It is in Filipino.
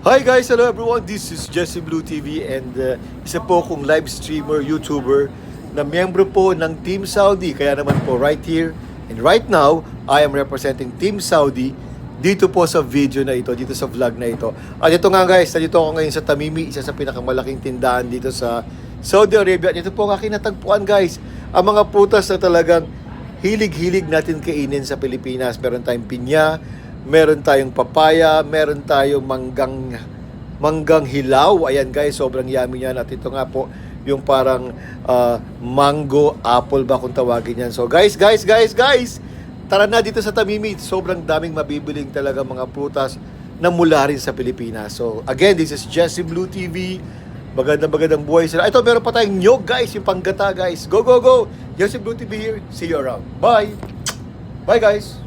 Hi guys, hello everyone. This is Jesse Blue TV and isa po akong live streamer, YouTuber na miyembro po ng Team Saudi. Kaya naman po right here and right now, I am representing Team Saudi dito po sa video na ito, dito sa vlog na ito. At ito nga guys, nandito ako ngayon sa Tamimi, isa sa pinakamalaking tindahan dito sa Saudi Arabia. At ito po ang aking natagpuan guys, ang mga prutas na talagang hilig-hilig natin kainin sa Pilipinas. Meron tayong pinya, meron tayong papaya, meron tayong manggang hilaw. Ayan guys, sobrang yummy yan. At ito nga po, yung parang mango apple ba kung tawagin yan. So guys, tara na dito sa Tamimi. Sobrang daming mabibiling talaga mga prutas na mula rin sa Pilipinas. So again, this is Jesse Blue TV. Magandang buhay sila. Ito, meron pa tayong nyog guys, yung panggata guys. Go! Jesse Blue TV here. See you around. Bye! Bye guys!